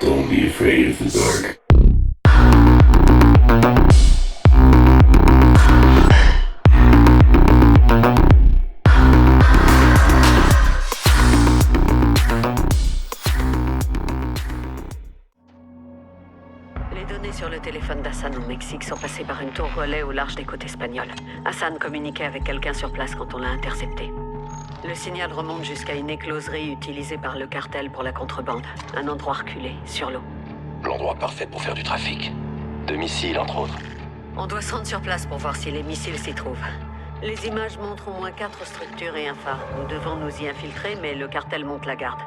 Don't be afraid of the dark. Les données sur le téléphone d'Hassan au Mexique sont passées par une tour relais au large des côtes espagnoles. Hassan communiquait avec quelqu'un sur place quand on l'a intercepté. Le signal remonte jusqu'à une écloserie utilisée par le cartel pour la contrebande. Un endroit reculé, sur l'eau. L'endroit parfait pour faire du trafic. De missiles, entre autres. On doit se rendre sur place pour voir si les missiles s'y trouvent. Les images montrent au moins 4 structures et un phare. Nous devons nous y infiltrer, mais le cartel monte la garde.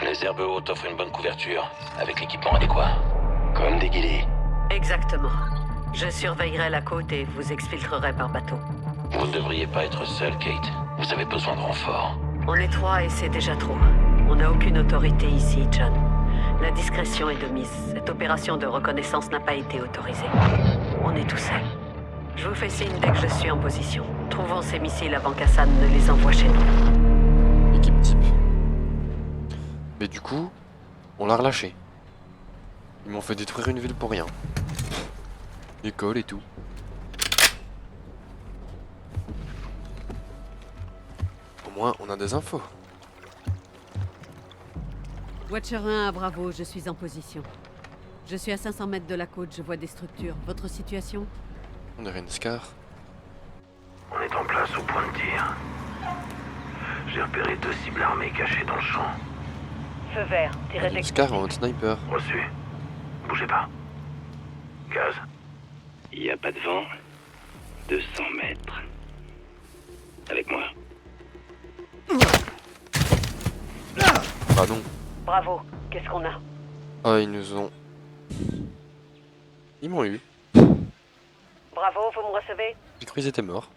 Les herbes hautes offrent une bonne couverture, avec l'équipement adéquat. Comme des guillis. Exactement. Je surveillerai la côte et vous exfiltrerai par bateau. Vous ne devriez pas être seul, Kate. Vous avez besoin de renfort. On est 3 et c'est déjà trop. On n'a aucune autorité ici, John. La discrétion est de mise. Cette opération de reconnaissance n'a pas été autorisée. On est tout seul. Je vous fais signe dès que je suis en position. Trouvons ces missiles avant qu'Hassan ne les envoie chez nous. Équipe type. Mais du coup, on l'a relâché. Ils m'ont fait détruire une ville pour rien. École et tout. Au moins, on a des infos. Watcher 1 à Bravo, je suis en position. Je suis à 500 mètres de la côte, je vois des structures. Votre situation? On dirait une Scar. On est en place au point de tir. J'ai repéré 2 cibles armées cachées dans le champ. Feu vert, tirez Une Scar en mode sniper. Reçu. Bougez pas. Gaz. Il n'y a pas de vent. 200 mètres. Avec moi. Ah non. Bravo, qu'est-ce qu'on a? Ah, ils nous ont... Ils m'ont eu. Bravo, vous me recevez? J'ai cru qu'ils étaient morts.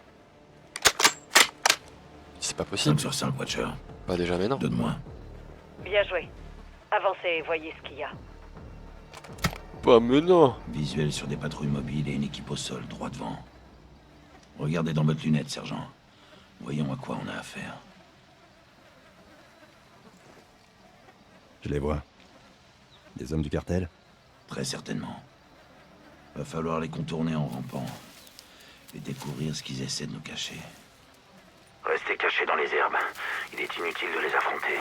C'est pas 5 possible. sur 5, Watcher. Bah déjà, mais non. Donne-moi. Bien joué. Avancez et voyez ce qu'il y a. Pas mais non. Visuel sur des patrouilles mobiles et une équipe au sol, droit devant. Regardez dans votre lunette, sergent. Voyons à quoi on a affaire. Je les vois. Des hommes du cartel? Très certainement. Va falloir les contourner en rampant. Et découvrir ce qu'ils essaient de nous cacher. Restez cachés dans les herbes. Il est inutile de les affronter.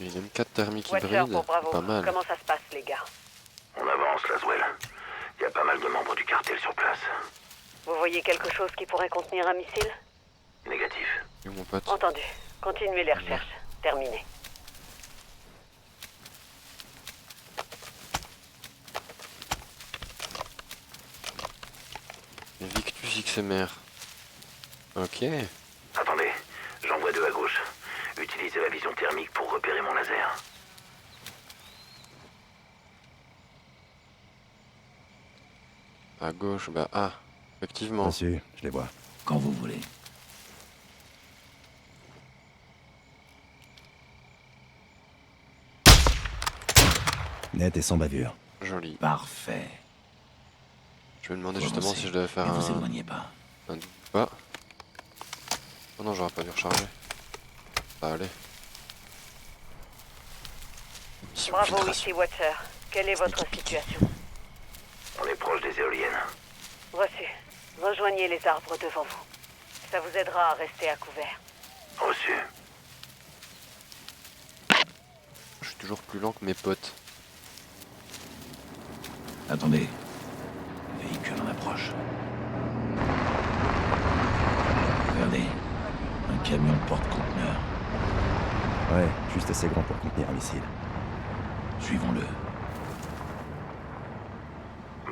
Une M4 thermique Watcher hybride. pour Bravo. Pas mal. Comment ça se passe, les gars? On avance, Laswell. Il y a pas mal de membres du cartel sur place. Vous voyez quelque chose qui pourrait contenir un missile? Négatif. Et mon pote. Entendu. Continuez les recherches. Terminé. Victus XMR. Ok. Attendez, j'en vois 2 à gauche. Utilisez la vision thermique pour repérer mon laser. À gauche, bah ah. Effectivement. Reçu, je les vois. Quand vous voulez. Net et sans bavure. Joli. Parfait. Je me demandais Faut justement avancer. si je devais faire Et vous un... éloignez pas. un pas. Oh non, j'aurais pas dû recharger. Allez. Mission Bravo, infiltration. ici Watcher. Quelle est votre situation? On est proche des éoliennes. Reçu. Rejoignez les arbres devant vous. Ça vous aidera à rester à couvert. Reçu. Je suis toujours plus lent que mes potes. Attendez. Véhicule en approche. Regardez. Un camion porte-conteneur. Ouais, juste assez grand pour contenir un missile. Suivons-le.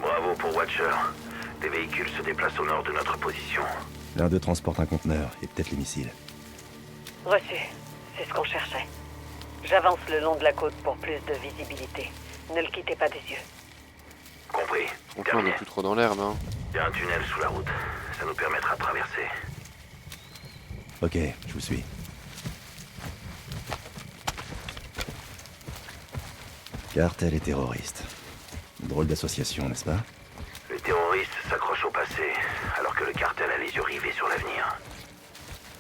Bravo pour Watcher. Des véhicules se déplacent au nord de notre position. L'un d'eux transporte un conteneur et peut-être les missiles. Reçu. C'est ce qu'on cherchait. J'avance le long de la côte pour plus de visibilité. Ne le quittez pas des yeux. Compris. Donc là, on Terminé. est plus trop dans l'herbe, hein. Il y a un tunnel sous la route. Ça nous permettra de traverser. Ok, je vous suis. Cartel et terroriste. Drôle d'association, n'est-ce pas? Les terroristes s'accrochent au passé, alors que le cartel a les yeux rivés sur l'avenir.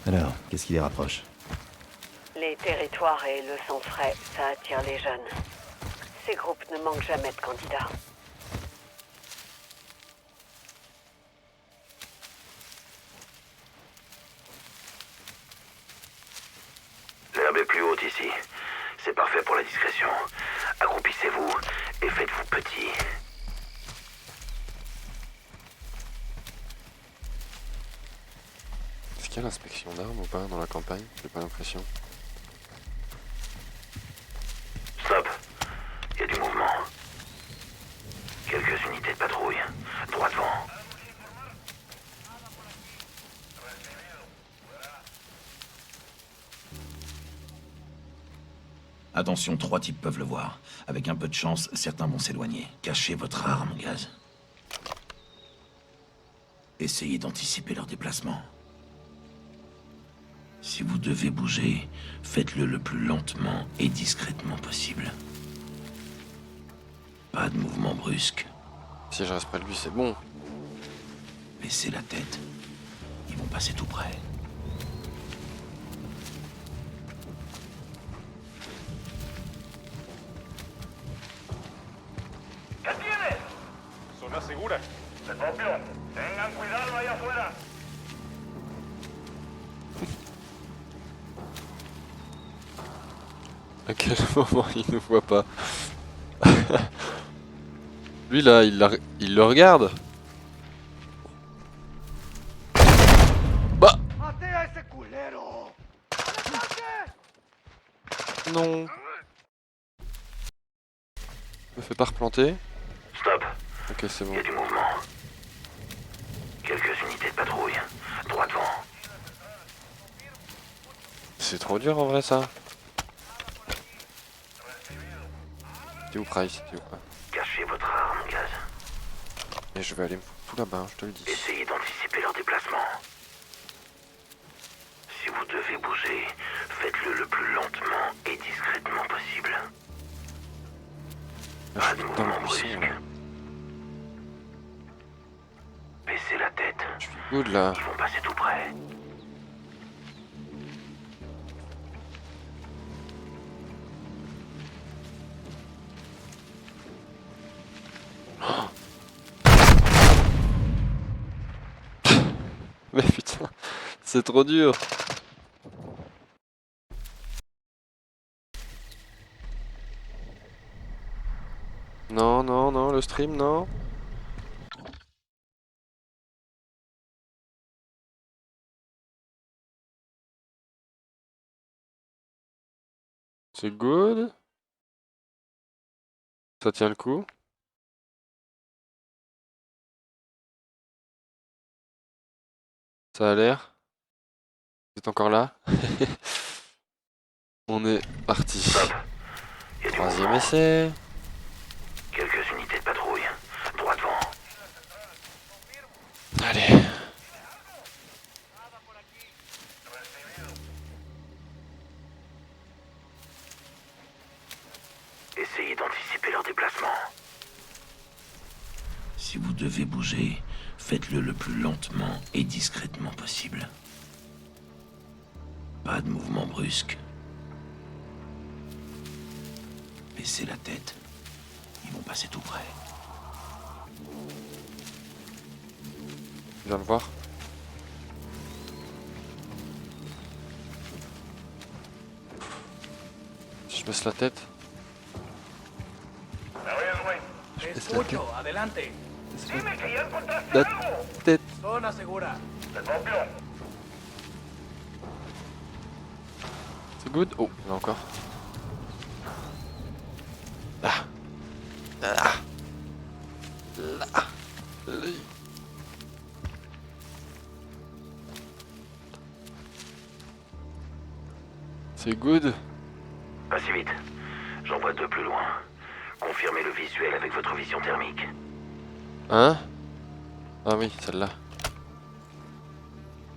Alors, qu'est-ce qui les rapproche? Les territoires et le sang frais, ça attire les jeunes. Ces groupes ne manquent jamais de candidats. L'herbe est plus haute ici. C'est parfait pour la discrétion. Accroupissez-vous et faites-vous petit. Est-ce qu'il y a l'inspection d'armes ou pas dans la campagne? J'ai pas l'impression. Stop. Il y a du mouvement. Quelques unités de patrouille. Droit devant. Attention, 3 types peuvent le voir. Avec un peu de chance, certains vont s'éloigner. Cachez votre arme, Gaz. Essayez d'anticiper leur déplacement. Si vous devez bouger, faites-le le plus lentement et discrètement possible. Pas de mouvement brusque. Si je reste près de lui, c'est bon. Baissez la tête. Ils vont passer tout près. Zona segura. Escorpión, tengan cuidado allá afuera. À quel moment il ne voit pas? Lui là, il le regarde. Bah non. Me fais pas replanter. Stop. Ok, c'est bon. Il y a du mouvement. Quelques unités de patrouille. Droit devant. C'est trop dur en vrai ça. T'es où Price? T'es où quoi? Cachez votre arme, Gaz. Et je vais aller me foutre tout là-bas, je te le dis. Essayez d'anticiper leur déplacement. Si vous devez bouger, faites-le le plus lentement et discrètement possible. Là, Pas je de suis dans le mouvement buisson brusque. là. Baissez la tête. Je suis good là. Ils vont passer tout près. Mais putain, c'est trop dur. Non, non, non, le stream, non. C'est good. Ça tient le coup. Ça a l'air. Vous êtes encore là? On est parti. Stop. Il y a du Troisième mouvement. essai. Quelques unités de patrouille. Droit devant. Allez. Essayez d'anticiper leur déplacement. Si vous devez bouger, faites-le le plus lentement et discrètement possible. Pas de mouvement brusque. Baissez la tête. Ils vont passer tout près. Tu viens de voir. Je baisse la tête. ¿Me oyes, güey? Je baisse la tête. adelante. Dime que ya encontraste La algo. tête. Zona segura. Escorpión. C'est good. Oh, il y en a encore. Là. Là. Là. C'est good. Pas si vite. J'en vois 2 plus loin. Confirmez le visuel avec votre vision thermique. Hein? Ah oui, celle-là.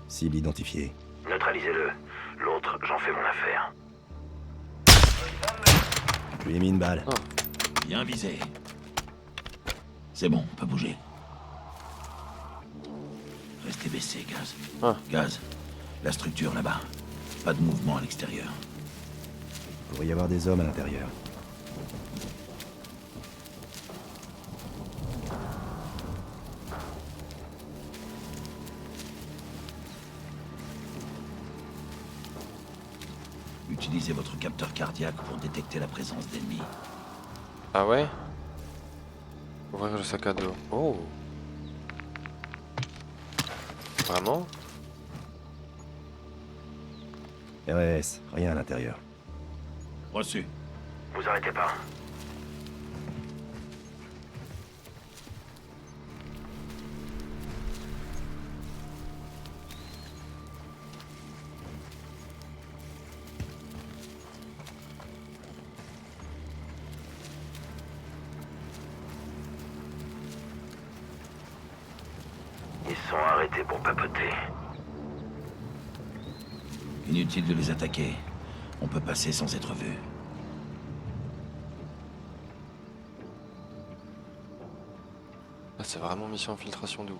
Cible identifiée. Neutralisez-le. L'autre, j'en fais mon affaire. Je lui ai mis une balle. Bien visé. C'est bon, on peut bouger. restez baissé, Gaz. Ah. Gaz, la structure là-bas. Pas de mouvement à l'extérieur. Il pourrait y avoir des hommes à l'intérieur. Utilisez votre capteur cardiaque pour détecter la présence d'ennemis. Ah ouais? Ouvrir le sac à dos. Oh! Vraiment? RS, rien à l'intérieur. Reçu. Vous arrêtez pas. Ils sont arrêtés pour papoter. Inutile de les attaquer. On peut passer sans être vu. Ah, c'est vraiment mission infiltration d'où?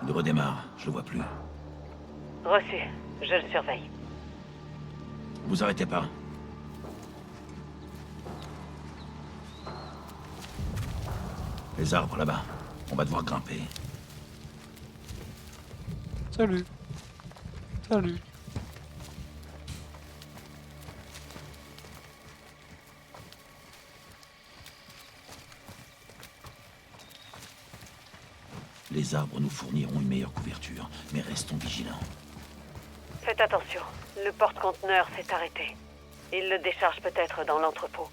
Il redémarre, je le vois plus. Reçu. Je le surveille. Vous arrêtez pas. Les arbres là-bas. On va devoir grimper. Salut! Salut! Les arbres nous fourniront une meilleure couverture, mais restons vigilants. Faites attention. Le porte-conteneur s'est arrêté. Il le décharge peut-être dans l'entrepôt.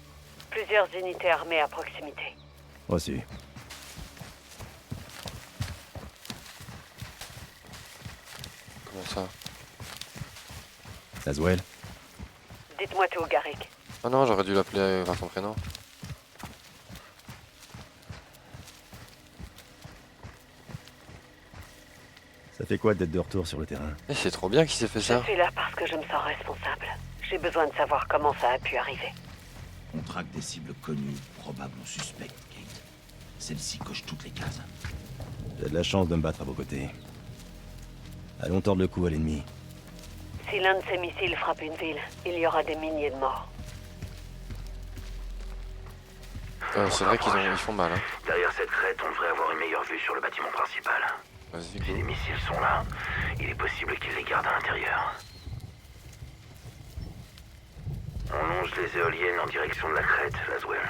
Plusieurs unités armées à proximité. Reçu. Comment ça? Laswell, Dites-moi tout, Garrick. Ah non, j'aurais dû l'appeler par son prénom. ça fait quoi d'être de retour sur le terrain? Eh, c'est trop bien qu'il s'est fait Je ça. suis là parce que je me sens responsable. J'ai besoin de savoir comment ça a pu arriver. On traque des cibles connues, probables ou suspectes, Kate. Celle-ci coche toutes les cases. J'ai de la chance de me battre à vos côtés. Allons tordre le cou à l'ennemi. Si l'un de ces missiles frappe une ville, il y aura des milliers de morts. C'est vrai ils font mal. Hein. Derrière cette crête, on devrait avoir une meilleure vue sur le bâtiment principal. Vas-y, Si go. les missiles sont là, il est possible qu'ils les gardent à l'intérieur. On longe les éoliennes en direction de la crête, Laswell.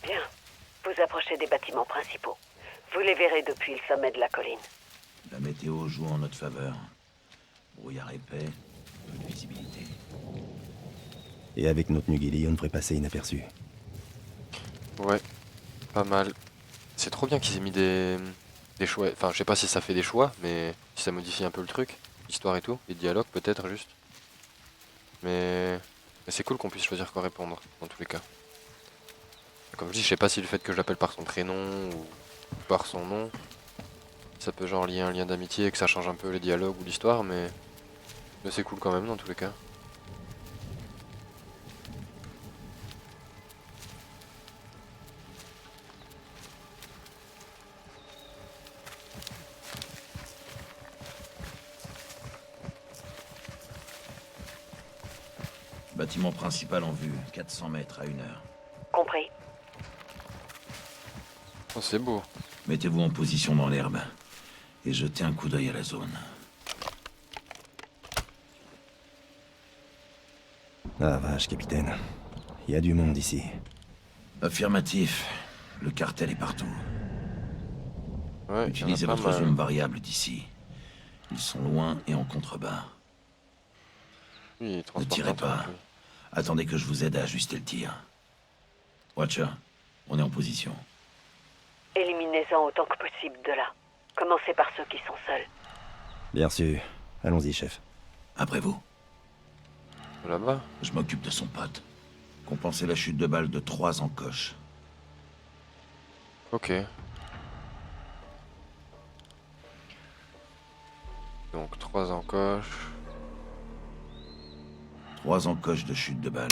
Bien. Vous approchez des bâtiments principaux. Vous les verrez depuis le sommet de la colline. La météo joue en notre faveur. Brouillard épais, peu de visibilité. Et avec notre Nugili, on devrait passer inaperçu. Ouais, pas mal. C'est trop bien qu'ils aient mis des choix. Enfin, je sais pas si ça fait des choix, mais si ça modifie un peu le truc, l'histoire et tout, les dialogues peut-être juste. Mais c'est cool qu'on puisse choisir quoi répondre, dans tous les cas. Comme je dis, je sais pas si le fait que je l'appelle par son prénom ou par son nom, ça peut genre lier un lien d'amitié et que ça change un peu les dialogues ou l'histoire, mais c'est cool quand même dans tous les cas. Bâtiment principal en vue, 400 mètres à 1 heure. Compris. Oh, c'est beau. Mettez-vous en position dans l'herbe et jetez un coup d'œil à la zone. Ah vache, capitaine. Il y a du monde ici. Affirmatif. Le cartel est partout. Ouais, Utilisez il y en a votre pas mal. zoom variable d'ici. Ils sont loin et en contrebas. Oui, il Ne transporte tirez un truc, pas. oui. Attendez que je vous aide à ajuster le tir. Watcher, on est en position. Éliminez-en autant que possible de là. Commencez par ceux qui sont seuls. Bien sûr. Allons-y, chef. Après vous, Là-bas. je m'occupe de son pote. Compenser la chute de balle de 3 encoches. Ok. Donc 3 encoches. 3 encoches de chute de balle.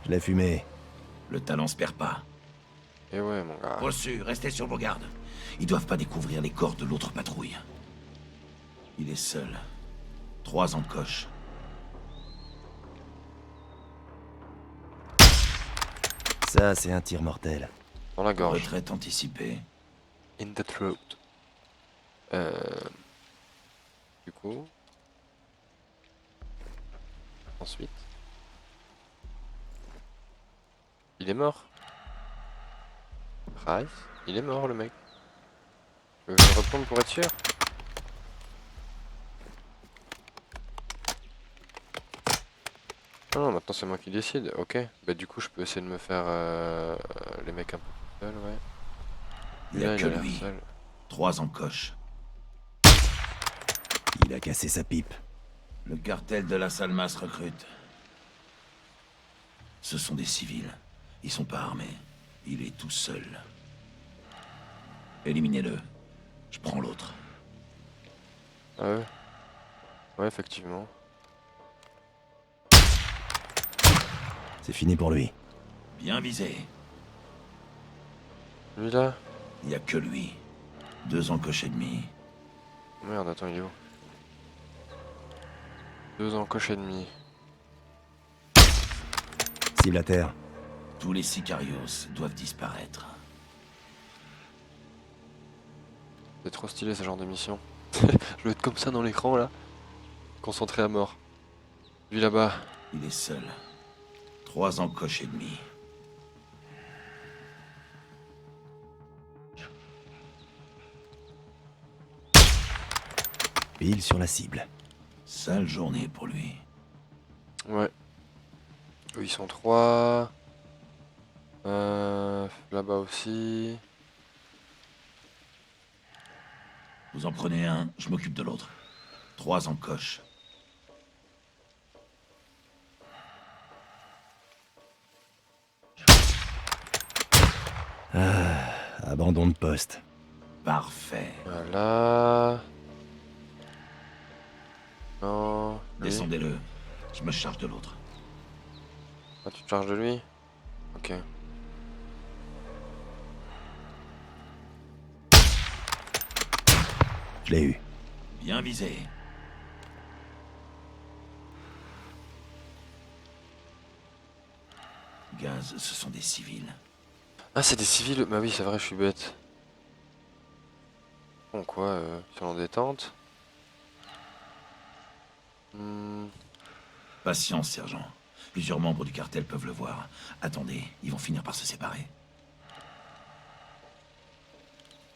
Je l'ai fumé. Le talent se perd pas. Et ouais, mon gars. Reçu, restez sur vos gardes. Ils doivent pas découvrir les corps de l'autre patrouille. Il est seul. 3 encoches. Ça, c'est un tir mortel. Dans la gorge. Retraite anticipée. In the throat. Du coup. Ensuite. Il est mort. Price, il est mort le mec. Je veux le reprendre pour être sûr. Non, maintenant c'est moi qui décide. Ok. Bah du coup je peux essayer de me faire les mecs un peu tout seuls, ouais. Il y a Là, que il a l'air lui. seul. 3 encoches. Il a cassé sa pipe. Le cartel de la Salmas recrute. Ce sont des civils. Ils sont pas armés. Il est tout seul. Éliminez-le. Je prends l'autre. Ah ouais. Ouais, effectivement. C'est fini pour lui. Bien visé. Lui là. Il y a que lui. 2 encoches et demi. Merde, attends, il est où? 2 encoches et demi. Cible à terre. Tous les sicarios doivent disparaître. C'est trop stylé ce genre de mission. Je veux être comme ça dans l'écran là. Concentré à mort. Lui là-bas. Il est seul. 3 encoches et demi. Pile sur la cible. Sale journée pour lui. Ouais. Eux ils sont 3. Là-bas aussi. Vous en prenez un, je m'occupe de l'autre. 3 encoches. Abandon de poste. Parfait. Voilà. Non. Lui. Descendez-le. Je me charge de l'autre. Ah, tu te charges de lui? Ok. Je l'ai eu. Bien visé. Gaz, ce sont des civils. Ah, c'est des civils. Bah oui, c'est vrai, je suis bête. Bon, quoi, ils sont en détente. Patience, sergent. Plusieurs membres du cartel peuvent le voir. Attendez, ils vont finir par se séparer.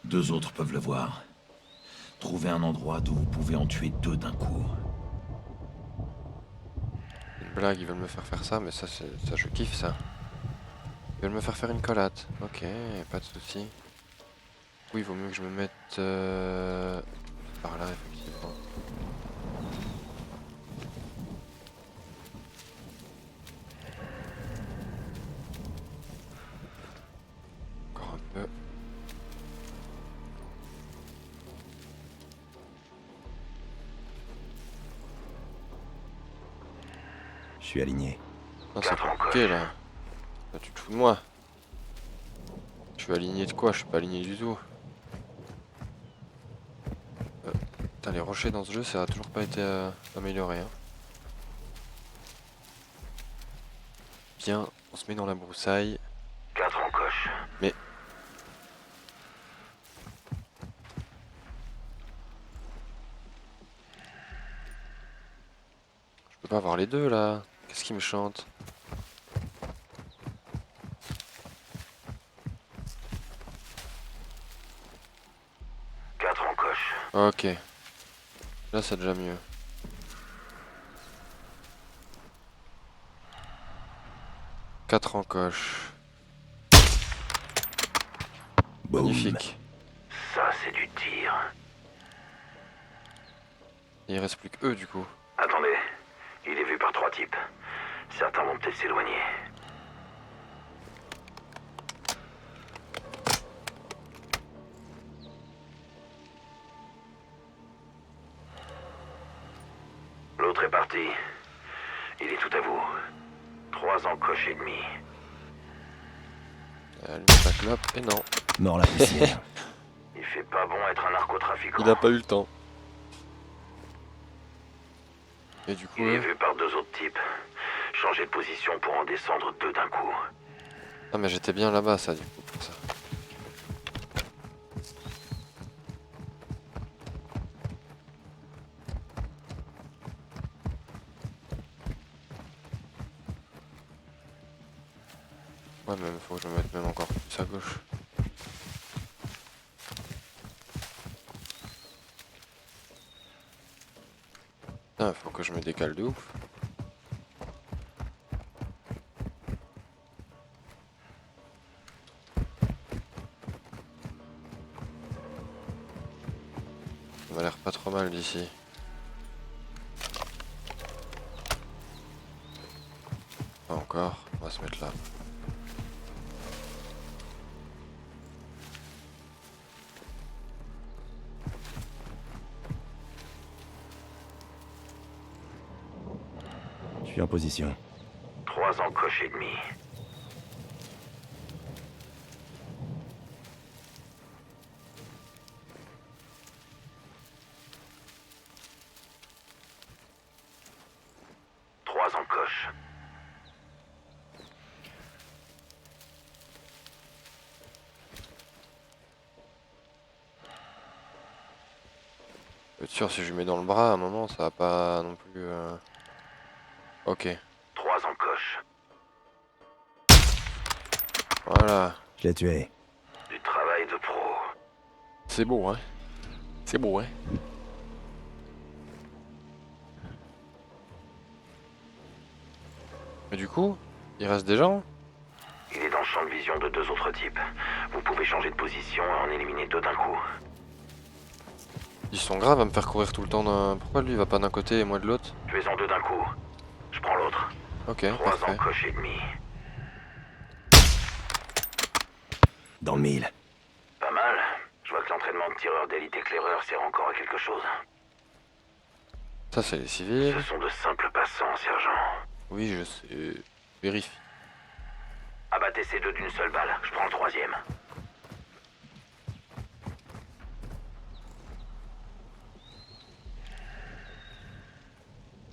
2 autres peuvent le voir. Trouvez un endroit d'où vous pouvez en tuer 2 d'un coup. Une blague, ils veulent me faire ça, mais ça, ça je kiffe ça. Ils veulent me faire une collade. Ok, pas de souci. Oui, il vaut mieux que je me mette par là, effectivement. Encore un peu. Je suis aligné. Non, c'est compliqué là. Là, tu te fous de moi. Je suis aligné de quoi? Je suis pas aligné du tout. Putain, les rochers dans ce jeu, ça a toujours pas été amélioré. Hein. Bien, on se met dans la broussaille. 4 encoches. Mais... Je peux pas avoir les deux là. Qu'est-ce qui me chante? Ok. Là, c'est déjà mieux. Quatre encoches. Boum. Magnifique. Ça, c'est du tir. Il reste plus que eux, du coup. Attendez, il est vu par 3 types. Certains vont peut-être s'éloigner. L'autre est parti. Il est tout à vous. 3 encoches et demi. Allume sa clope, et non. Mort la poussière. Il fait C'est pas bon être un narcotrafiquant. Il a pas eu le temps. Et du coup, Il est vu par 2 autres types. Changer de position pour en descendre 2 d'un coup. ah mais j'étais bien là-bas ça du coup pour ça. Ouais même faut que je me mette même encore plus à gauche. Putain, faut que je me décale de ouf. Ça m'a l'air pas trop mal d'ici. Pas encore, on va se mettre là. Je suis en position. 3 encoches et demi. Encoches. Être sûr si je lui mets dans le bras à un moment ça va pas non plus Ok. 3 encoches. Voilà. Je l'ai tué. Du travail de pro. C'est beau hein. C'est beau hein. Mais du coup, il reste des gens? Il est dans le champ de vision de 2 autres types. Vous pouvez changer de position et en éliminer 2 d'un coup. Ils sont graves à me faire courir tout le temps d'un... Pourquoi lui il va pas d'un côté et moi de l'autre? Tuez-en 2 d'un coup. Je prends l'autre. Ok, 3 parfait. encoches et demi. Dans le mille. Pas mal. Je vois que l'entraînement de tireur d'élite éclaireur sert encore à quelque chose. Ça c'est les civils. Ce sont de simples passants, sergent. Oui, je sais. Vérifie. Abattez ces 2 d'une seule balle. Je prends le 3e.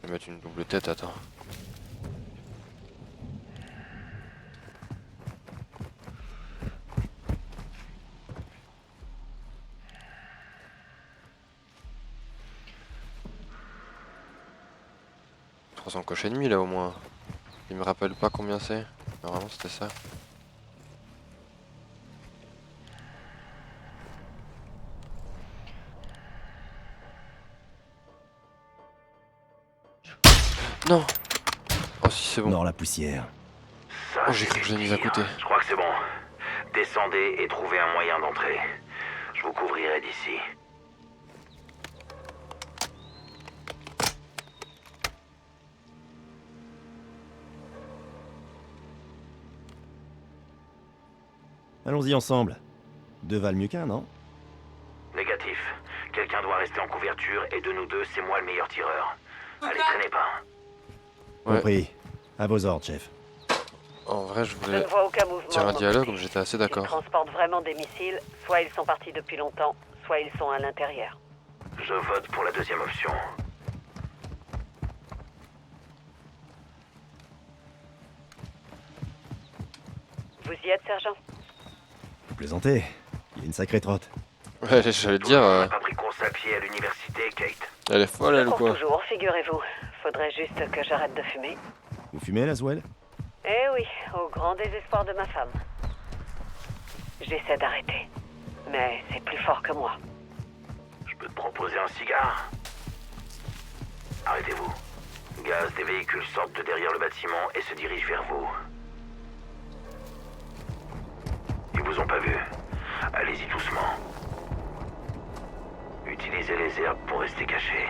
Je vais mettre une double tête, attends. Coche et demi là au moins. Il me rappelle pas combien c'est. Normalement c'était ça. Non. Oh si c'est bon. Nord la poussière. Ça, Oh j'ai cru que je l'ai mise à côté. Je crois que c'est bon. Descendez et trouvez un moyen d'entrer. Je vous couvrirai d'ici. Allons-y ensemble. 2 valent mieux qu'un, non? Négatif. Quelqu'un doit rester en couverture et de nous 2, c'est moi le meilleur tireur. Allez, traînez pas. Ouais. Compris. À vos ordres, chef. En vrai je Je voulais ne vois aucun mouvement. tirer un de dialogue mon donc côté. j'étais assez S'ils d'accord. transportent vraiment des missiles, soit ils sont partis depuis longtemps, soit ils sont à l'intérieur. Je vote pour la 2e option. Vous y êtes, sergent? Vous plaisantez. Il y a une sacrée trotte. Ouais j'allais te dire, On n'a pas pris course à pied à l'université, Kate. elle est folle elle ou Pour quoi? toujours, figurez-vous. Faudrait juste que j'arrête de fumer. Vous fumez, Laswell? Eh oui, au grand désespoir de ma femme. J'essaie d'arrêter. Mais c'est plus fort que moi. Je peux te proposer un cigare? Arrêtez-vous. Gaz, des véhicules sortent de derrière le bâtiment et se dirigent vers vous. Ils vous ont pas vu. Allez-y doucement. Utilisez les herbes pour rester cachés.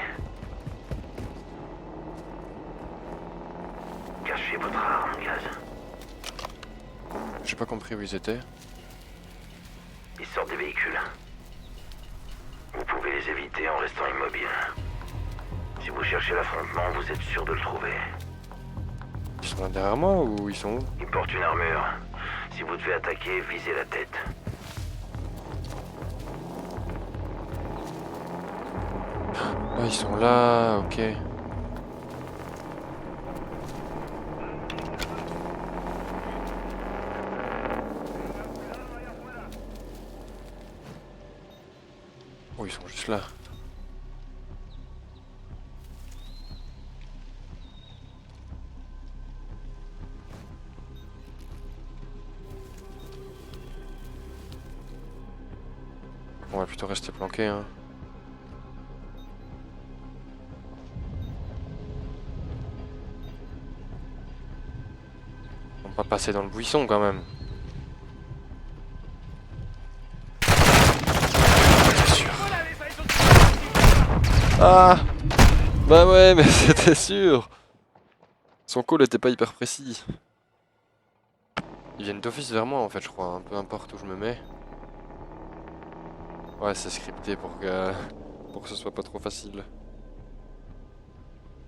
Cachez votre arme, Gaz. J'ai pas compris où ils étaient. Ils sortent des véhicules. Vous pouvez les éviter en restant immobile. Si vous cherchez l'affrontement, vous êtes sûr de le trouver. Ils sont là derrière moi ou ils sont où? Ils portent une armure. Si vous devez attaquer, visez la tête. Ah, ils sont là, ok. Oh, ils sont juste là. On va plutôt rester planqué, hein. On va pas passer dans le buisson quand même. C'est sûr. Ah! Bah ouais, mais c'était sûr! Son call était pas hyper précis. Ils viennent d'office vers moi en fait, je crois, hein, peu importe où je me mets. Ouais, c'est scripté pour que ce soit pas trop facile.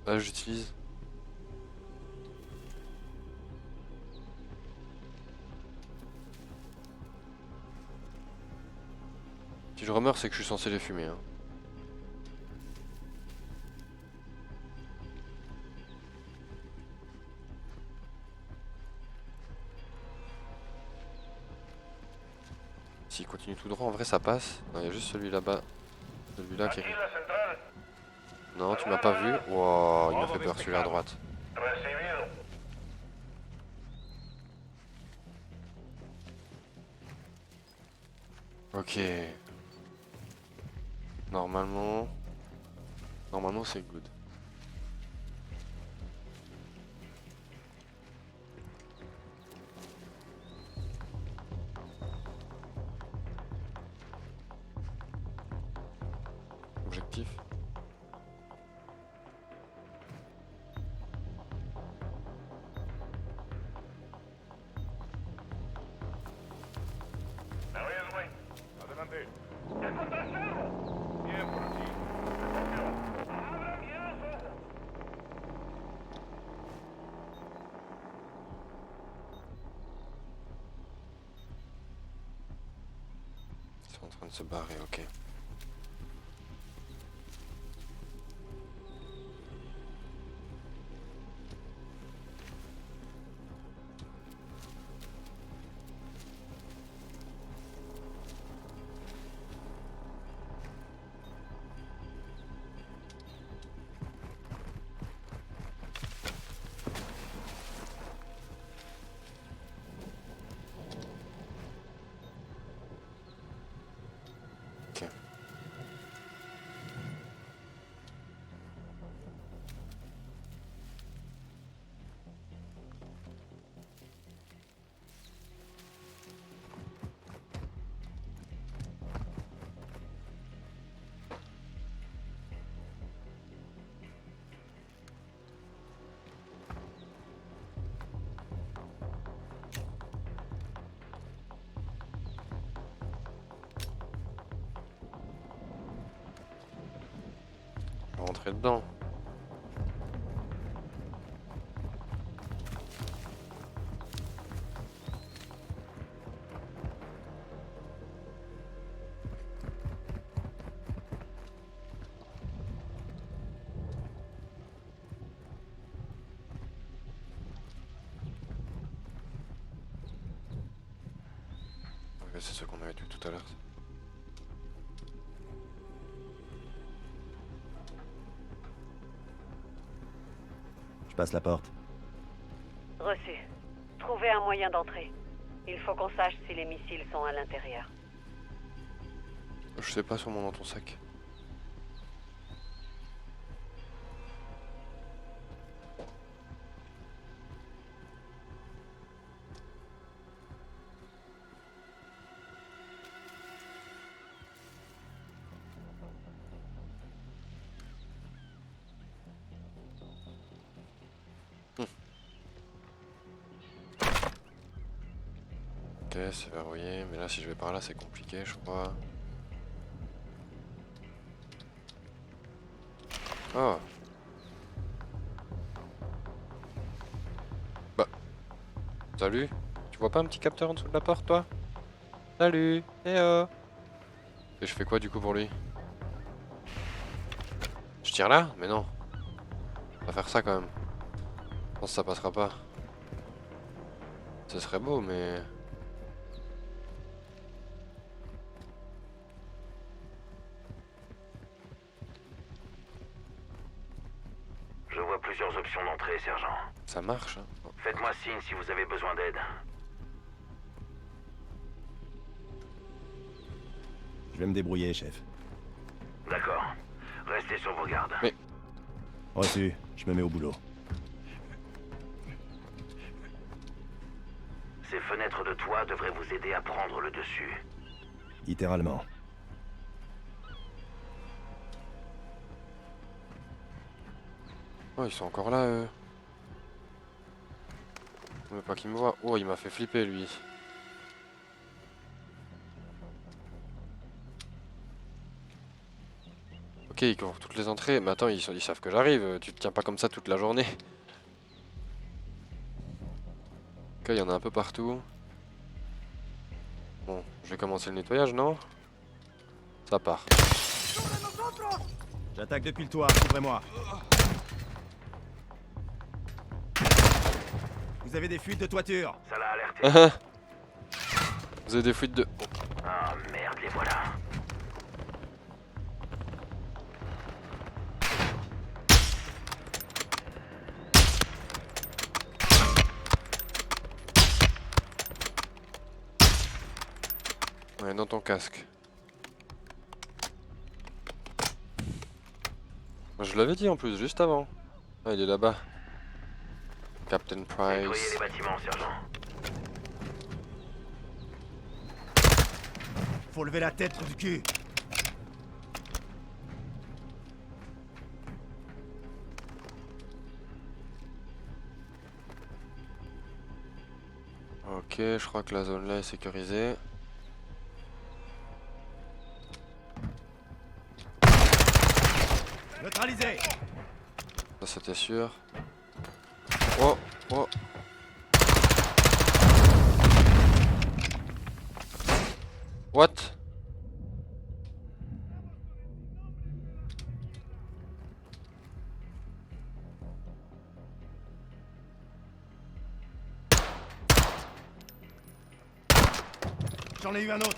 Là, j'utilise. Si je remeurs, c'est que je suis censé les fumer, hein. S'il continue tout droit, en vrai, ça passe. Non, il y a juste celui là-bas. Celui-là qui est... Aquí la central. Non, tu m'as pas vu. Wow, il m'a fait peur celui-là à droite. Recibido. Ok. Normalement... Normalement, c'est good. Objectif. ¿Me oyes, güey? Adelante. ¿Ya encontraste algo? Bien por aquí. Copio. ¡Abra bien los ojos! Ils sont en train de se barrer, ok. Ok. Je vais rentrer dedans. Ok, c'est ce qu'on avait vu tout à l'heure. Je passe la porte. Reçu. Trouvez un moyen d'entrer. Il faut qu'on sache si les missiles sont à l'intérieur. Je sais pas, sûrement dans ton sac. Ok, c'est verrouillé, mais là si je vais par là c'est compliqué je crois. Oh. Bah. Salut. Tu vois pas un petit capteur en dessous de la porte toi? Salut. Eh oh. Et je fais quoi du coup pour lui? tire là? Mais non. On va faire ça quand même. Je pense que ça passera pas. Ce serait beau, mais... Je vois plusieurs options d'entrée, sergent. Ça marche, hein. Faites-moi signe si vous avez besoin d'aide. Je vais me débrouiller, chef. D'accord. Restez sur vos gardes. Mais- Reçu, je me mets au boulot. Ces fenêtres de toit devraient vous aider à prendre le dessus. Littéralement. Oh, ils sont encore là, eux. Mais pas qu'ils me voient. Oh, il m'a fait flipper, lui. Ok, ils couvrent toutes les entrées. Mais attends, ils savent que j'arrive. Tu te tiens pas comme ça toute la journée. Ok, il y en a un peu partout. Bon, je vais commencer le nettoyage, non? Ça part. J'attaque depuis le toit, couvrez-moi. Vous avez des fuites de toiture. Ça l'a alerté. Vous avez des fuites de... Ah merde, les voilà. Ouais, dans ton casque. Moi, je l'avais dit en plus, juste avant. Ah, il est là-bas. Captain Nettoyez Price. les bâtiments, sergent. Faut lever la tête du cul. Ok, je crois que la zone là est sécurisée. Neutralisé. Ça c'était sûr. Oh, oh. What? J'en ai eu un autre.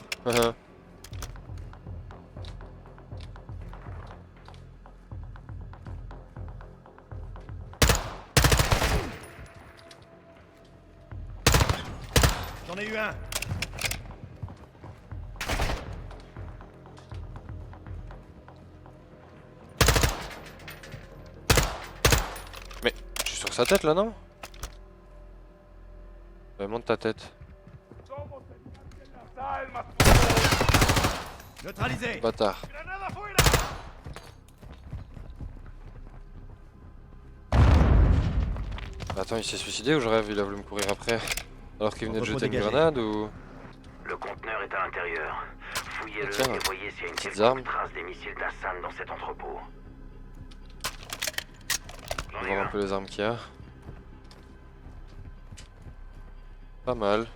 J'en ai eu un. Mais je suis sur sa tête là, non? Monte ta tête. Somos el cártel nasal más poderoso. Neutralisé. Bâtard. ¡Granada afuera! Attends, il s'est suicidé ou je rêve? Il a voulu me courir après. Alors qu'il venait de Repos jeter une dégagé. grenade ou... Le conteneur est à l'intérieur. Fouillez-le Tiens, et voyez s'il y a une petites armes. quelconque trace des missiles d'Hassan dans cet entrepôt. J'en ai Voir un un. peu les armes qu'il y a. Pas mal.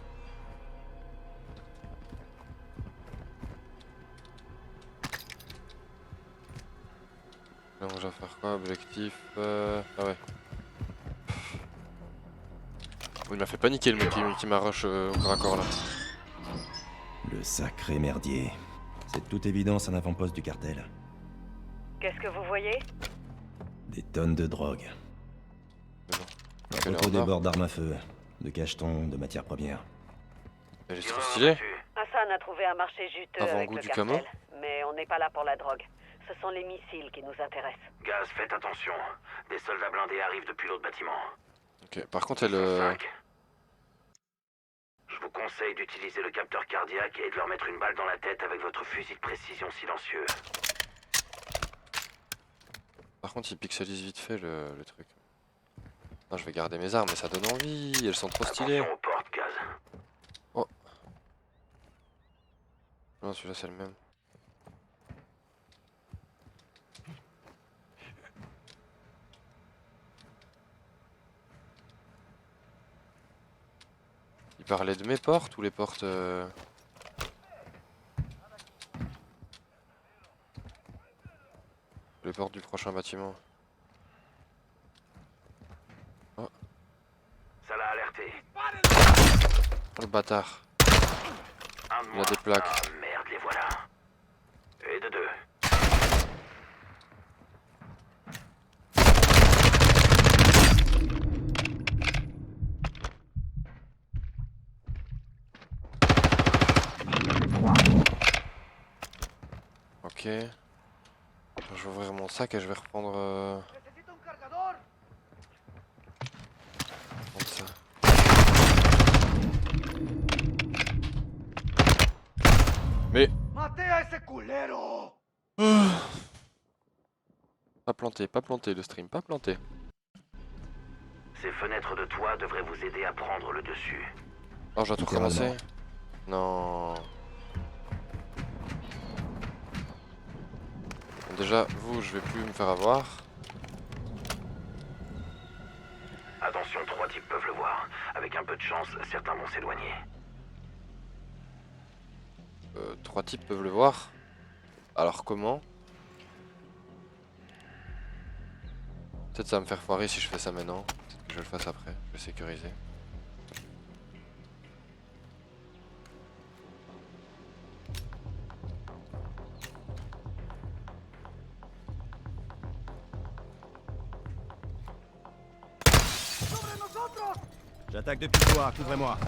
Donc je vais faire quoi? Objectif... Ah ouais. Il m'a fait paniquer le mec qui m'arrache au corps à corps là. Le sacré merdier. C'est de toute évidence un avant-poste du cartel. Qu'est-ce que vous voyez? Des tonnes de drogue. Il fait L'entrepôt l'air d'or. déborde d'armes à feu, de cachetons, de matières premières. Elle est trop Tireur stylée. abattu. Hassan a trouvé un marché juteux avec Avant-goût le du cartel. camo. Mais on n'est pas là pour la drogue. Ce sont les missiles qui nous intéressent. Gaz, faites attention. Des soldats blindés arrivent depuis l'autre bâtiment. Ok, par contre elle... 5. Je vous conseille d'utiliser le capteur cardiaque et de leur mettre une balle dans la tête avec votre fusil de précision silencieux. Par contre il pixelise vite fait le truc. Non, je vais garder mes armes mais ça donne envie, elles sont trop stylées. Attention aux portes, Gaz. Non, celui-là c'est le même. Il parlait de mes portes ou les portes... Le les portes du prochain bâtiment. Oh, Ça l'a alerté. oh, le bâtard. Un de Il a moins. des plaques. Ah merde, les voilà. Et de deux. Ok. Attends, je vais ouvrir mon sac et je vais reprendre, prendre ça. Mais pas planté le stream, pas planté. Ces fenêtres de toit devraient vous aider à prendre le dessus. Oh, j'ai tout Littéralement. recommencé. Non. Bon, déjà, vous, je vais plus me faire avoir. Attention, 3 types peuvent le voir. Avec un peu de chance, certains vont s'éloigner. 3 types peuvent le voir. Alors comment? Peut-être ça va me faire foirer si je fais ça maintenant. Peut-être que je le fasse après. Je vais sécuriser. J'attaque depuis le toit, couvrez-moi.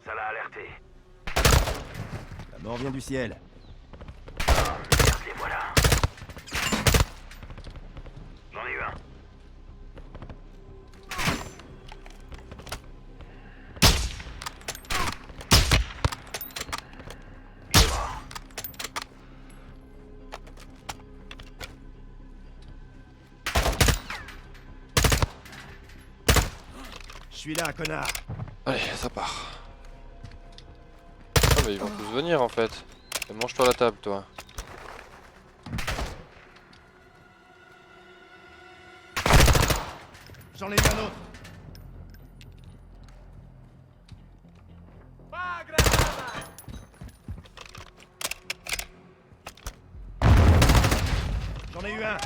Ça l'a alerté. La mort vient du ciel. Ah merde, les voilà. J'en ai eu un. Il est mort. Je suis là, connard. Allez, ça part. Ah mais ils vont tous venir en fait. Et mange-toi la table toi. J'en ai eu un autre. J'en ai eu un.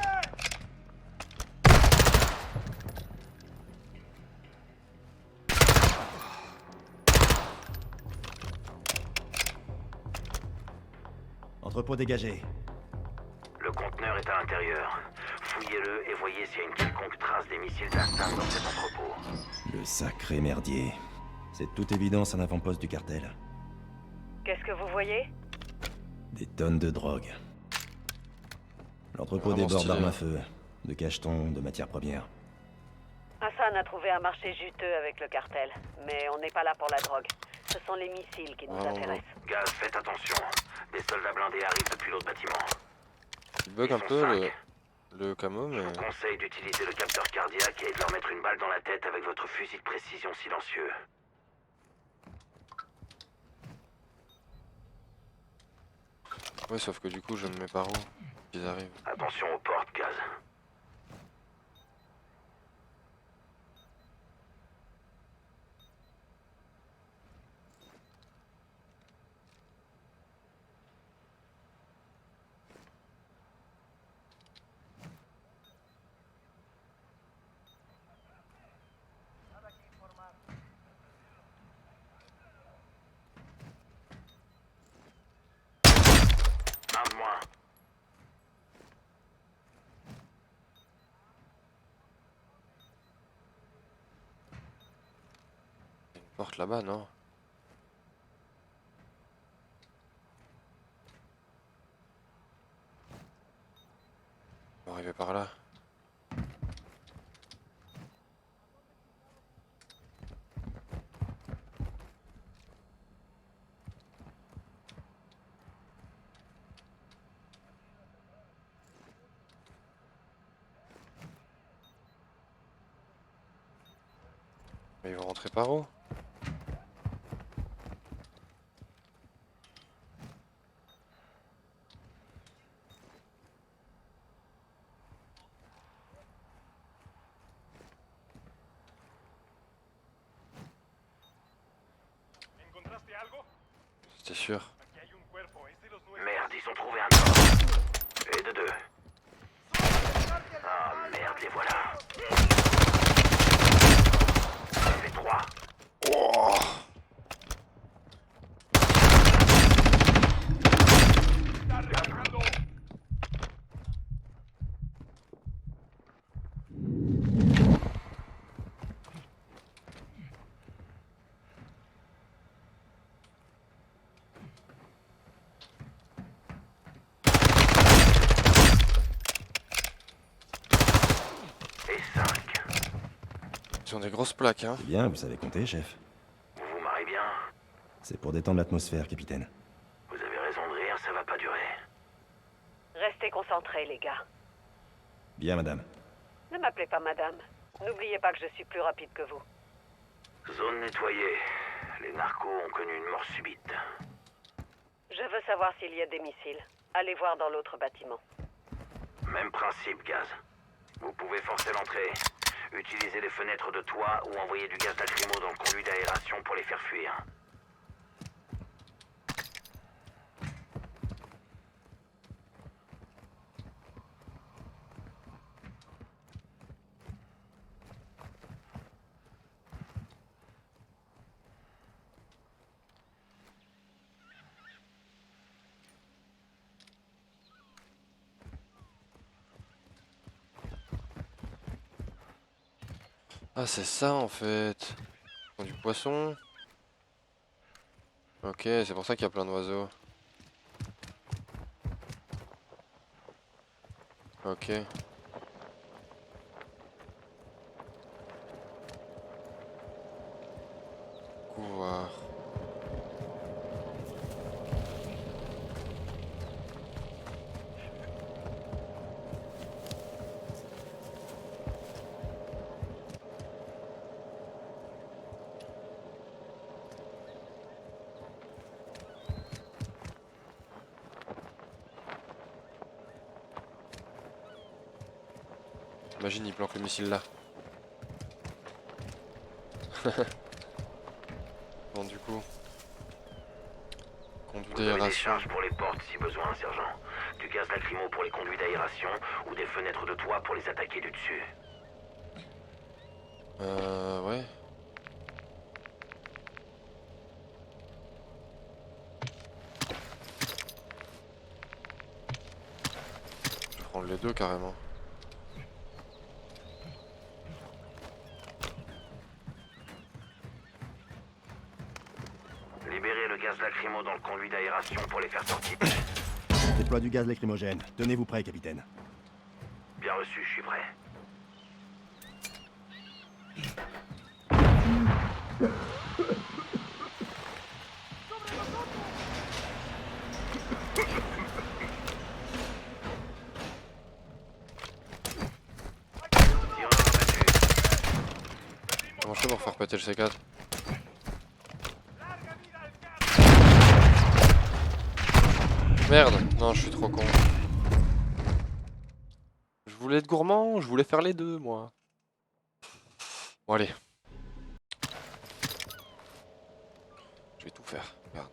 Entrepôt dégagé. Le conteneur est à l'intérieur. Fouillez-le et voyez s'il y a une quelconque trace des missiles d'Astan dans cet entrepôt. Le sacré merdier. C'est de toute évidence un avant-poste du cartel. Qu'est-ce que vous voyez? Des tonnes de drogue. L'entrepôt Vraiment déborde stylé. d'armes à feu, de cachetons, de matières premières. Hassan a trouvé un marché juteux avec le cartel, mais on n'est pas là pour la drogue. Ce sont les missiles qui nous Oh. intéressent. Gaz, faites attention. Des soldats blindés arrivent depuis l'autre bâtiment. Il bug Ils un sont peu 5. le camo Je mais... vous conseille d'utiliser le capteur cardiaque et de leur mettre une balle dans la tête avec votre fusil de précision silencieux. Ouais sauf que du coup je me mets par où ils arrivent. Attention aux portes, Gaz. Un de moins. Il y a une porte là-bas non? On va arriver par là. Mais ils vont rentrer par où? ¿Viste algo? C'était sûr. Aquí hay un cuerpo, es de los nuestros. Merde, ils ont trouvé un corps. Et de deux. Ah merde, les voilà. Ça fait trois. Oh. ¡Está recargando! Et cinq. Ils ont des grosses plaques, hein. C'est bien, vous savez compter, chef. Vous vous marrez bien? C'est pour détendre l'atmosphère, capitaine. Vous avez raison de rire, ça va pas durer. Restez concentrés, les gars. Bien, madame. Ne m'appelez pas madame. N'oubliez pas que je suis plus rapide que vous. Zone nettoyée. Les narcos ont connu une mort subite. Je veux savoir s'il y a des missiles. Allez voir dans l'autre bâtiment. Même principe, Gaz. Vous pouvez forcer l'entrée, utiliser les fenêtres de toit ou envoyer du gaz lacrymo dans le conduit d'aération pour les faire fuir. Ah, c'est ça en fait. Ils ont du poisson. Ok, c'est pour ça qu'il y a plein d'oiseaux. Ok. Couloir. Imagine, il planque le missile là. Bon, du coup. Conduit Vous avez des d'aération. charges pour les portes si besoin, sergent. Du gaz lacrymo pour les conduits d'aération ou des fenêtres de toit pour les attaquer du dessus. Ouais. Je vais prendre les deux carrément. Libérez le gaz lacrymo dans le conduit d'aération pour les faire sortir. Déploie du gaz lacrymogène. Tenez-vous prêt, capitaine. Bien reçu, je suis prêt. Tireur abattu. Comment je fais pour faire péter le C4? Merde, non, je suis trop con. Je voulais être gourmand, je voulais faire les deux, moi. Bon, allez. Je vais tout faire. Regarde.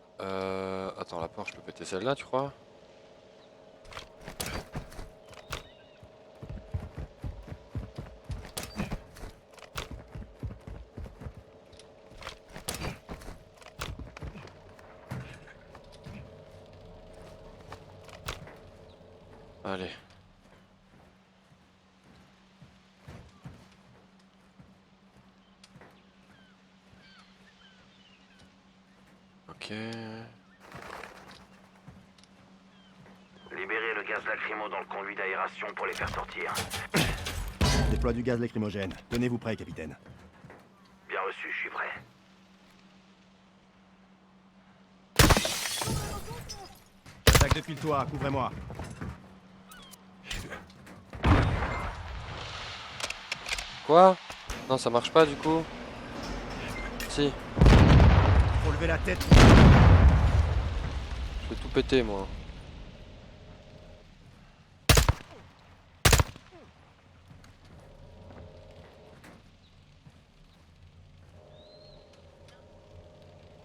Attends, la porte, je peux péter celle-là, tu crois? Allez. Ok. Libérez le gaz lacrymo dans le conduit d'aération pour les faire sortir. Déploie du gaz lacrymogène. Tenez-vous prêt, capitaine. Bien reçu, je suis prêt. Attaque depuis le toit, couvrez-moi. Quoi? Non, ça marche pas du coup. Si, Faut lever la tête. je vais tout péter moi.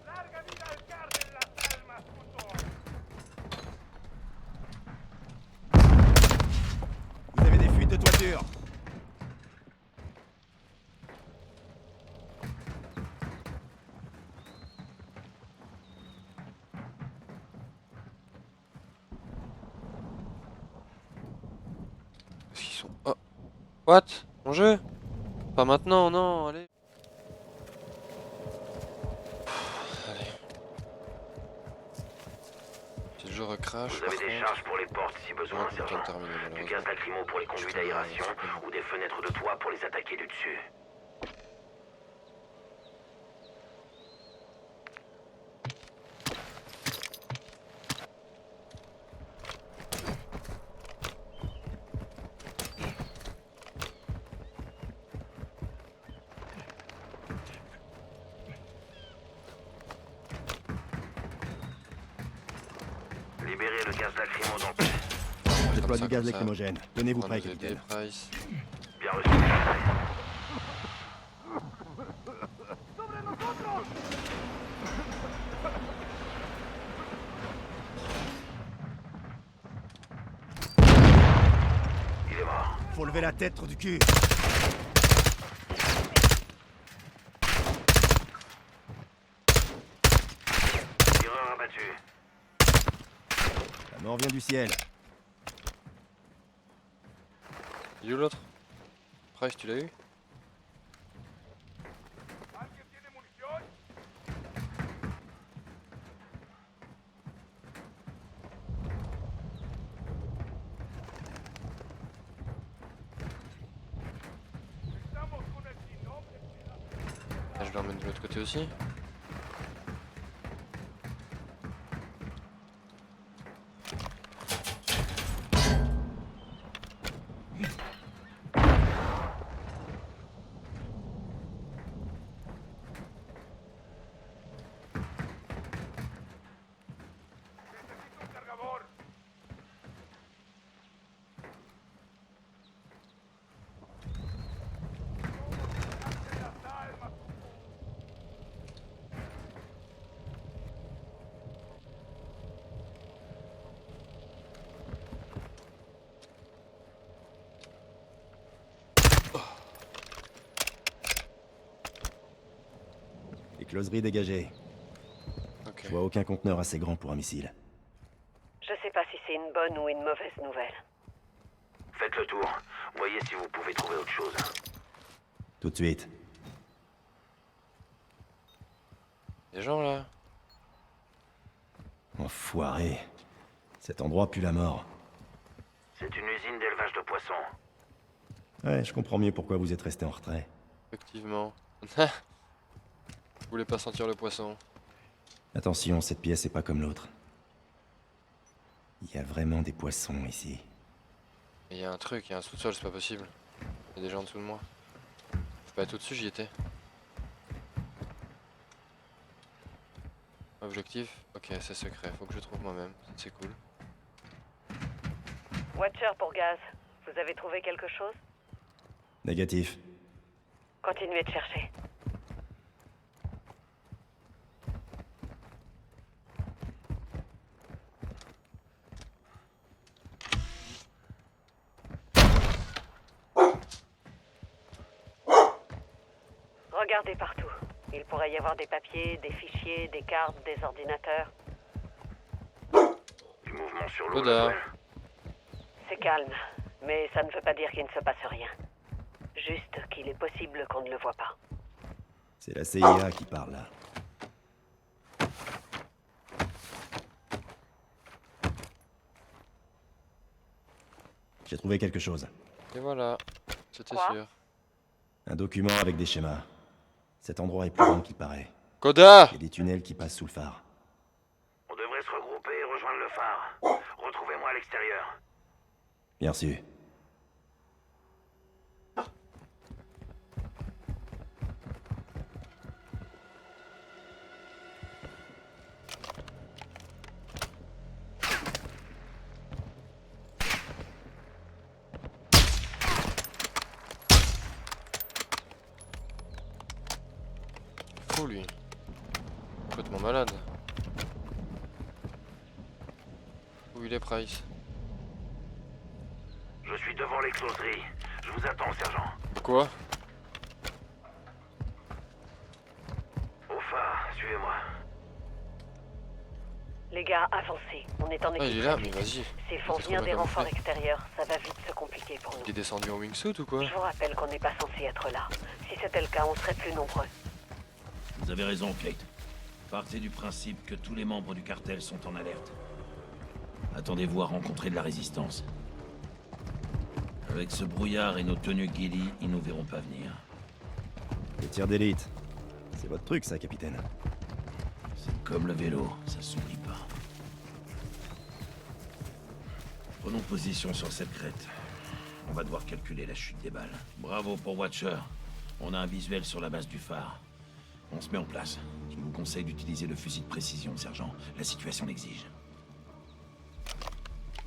¡Larga vida al voiture. Est-ce qu'ils sont... Oh. What? Mon jeu? Pas maintenant, non, allez. Allez. Si le jeu recrache, Vous par avez des contre... charges pour les portes si besoin, Ouais, le temps sergent. de terminer, Du malheureusement. gaz lacrymo pour les conduits Putain, d'aération c'est bon. ou des fenêtres de toit pour les attaquer du dessus. Libérez le gaz lacrymo dans le... Déploie Comme ça, du gaz comme ça. lacrymogène. Tenez-vous On va prêt, nous aider, capitaine. Price. Bien reçu. Il est mort. Faut lever la tête, trou du cul. Tireur abattu. La mort vient du ciel. Il est où l'autre? Price, tu l'as eu? ¿Alguien tiene munición? Estamos con el sinople. Ah, je l'emmène de l'autre côté aussi. Necesito un cargador. Las almas. Les closeries dégagées. Ok. Je vois aucun conteneur assez grand pour un missile. Je sais pas si c'est une bonne ou une mauvaise nouvelle. Faites le tour. Voyez si vous pouvez trouver autre chose. Tout de suite. Des gens là? Enfoiré. Cet endroit pue la mort. C'est une usine d'élevage de poissons. Ouais, je comprends mieux pourquoi vous êtes resté en retrait. Effectivement. Vous voulez pas sentir le poisson? Attention, cette pièce est pas comme l'autre. Il y a vraiment des poissons ici. Il y a un truc, il y a un sous-sol, c'est pas possible. Il y a des gens en dessous de moi. Je peux pas être au-dessus, j'y étais. Objectif? Ok, c'est secret, faut que je trouve moi-même, c'est cool. Watcher pour gaz. Vous avez trouvé quelque chose? Négatif. Continuez de chercher. Regardez partout. Il pourrait y avoir des papiers, des fichiers, des cartes, des ordinateurs. Du mouvement sur l'eau. Oda. Laswell. C'est calme, mais ça ne veut pas dire qu'il ne se passe rien. Juste qu'il est possible qu'on ne le voit pas. C'est la CIA qui parle là. J'ai trouvé quelque chose. Et voilà, c'était Quoi? sûr. Un document avec des schémas. Cet endroit est plus grand qu'il paraît. Koda! Il y a des tunnels qui passent sous le phare. On devrait se regrouper et rejoindre le phare. Retrouvez-moi à l'extérieur. Bien reçu. Fou lui. Complètement malade. Où il est Price? Je suis devant les closeries. Je vous attends, sergent. Quoi? Au phare, suivez-moi. Les gars, avancez. On est en Ah, équipe. il est là, mais vas-y. S'ils font Qu'est-ce venir qu'on a des comme renforts fait extérieurs, ça va vite se compliquer pour nous. Il est descendu en wingsuit ou quoi? Je vous rappelle qu'on n'est pas censé être là. Si c'était le cas, on serait plus nombreux. Vous avez raison, Kate. Partez du principe que tous les membres du cartel sont en alerte. Attendez-vous à rencontrer de la résistance. Avec ce brouillard et nos tenues ghillie, ils nous verront pas venir. Les tirs d'élite. C'est votre truc, ça, capitaine. C'est comme le vélo, ça s'oublie pas. Prenons position sur cette crête. On va devoir calculer la chute des balles. Bravo pour Watcher. On a un visuel sur la base du phare. On se met en place. Je vous conseille d'utiliser le fusil de précision, sergent. La situation l'exige.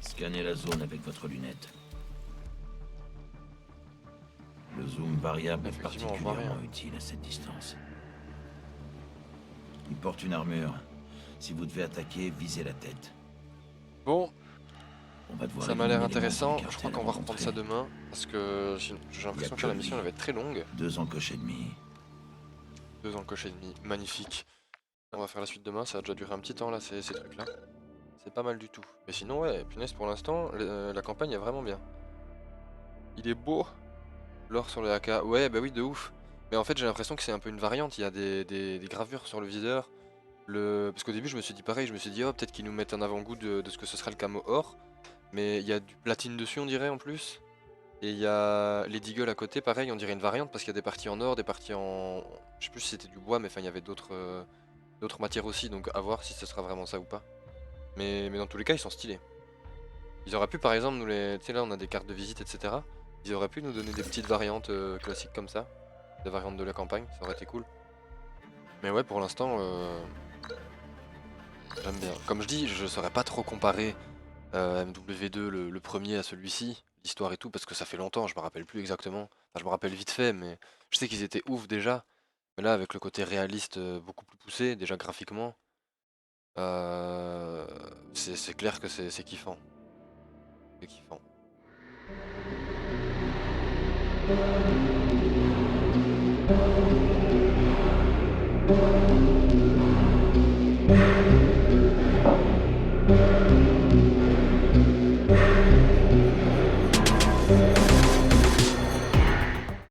Scannez la zone avec votre lunette. Le zoom variable est Effectivement, on voit particulièrement rien. utile à cette distance. Il porte une armure. Si vous devez attaquer, visez la tête. Bon, On va devoir ça m'a l'air éliminer les intéressant. membres du Je crois cartel qu'on va reprendre ça rencontrés. demain. Parce que j'ai l'impression que la mission elle va être très longue. 2 encoches et demi. 2 encoches et demi, magnifique. On va faire la suite demain, ça a déjà duré un petit temps là, ces trucs là. C'est pas mal du tout. Mais sinon ouais, punaise pour l'instant, la campagne est vraiment bien. Il est beau. L'or sur le AK, ouais bah oui de ouf. Mais en fait j'ai l'impression que c'est un peu une variante, il y a des gravures sur le viseur. Parce qu'au début je me suis dit pareil, je me suis dit oh peut-être qu'ils nous mettent un avant-goût de ce que ce serait le camo or. Mais il y a du platine dessus on dirait en plus. Et il y a les deagles à côté, pareil, on dirait une variante parce qu'il y a des parties en or, des parties en... Je sais plus si c'était du bois, mais enfin il y avait d'autres matières aussi, donc à voir si ce sera vraiment ça ou pas. Mais dans tous les cas, ils sont stylés. Ils auraient pu par exemple nous les... Tu sais là on a des cartes de visite, etc. Ils auraient pu nous donner des petites variantes classiques comme ça. Des variantes de la campagne, ça aurait été cool. Mais ouais, pour l'instant, j'aime bien. Comme je dis, je saurais pas trop comparer MW2 le premier à celui-ci, l'histoire et tout, parce que ça fait longtemps, je me rappelle plus exactement. Enfin, je me rappelle vite fait, mais je sais qu'ils étaient ouf déjà. Mais là, avec le côté réaliste beaucoup plus poussé, déjà graphiquement, c'est clair que c'est kiffant. C'est kiffant.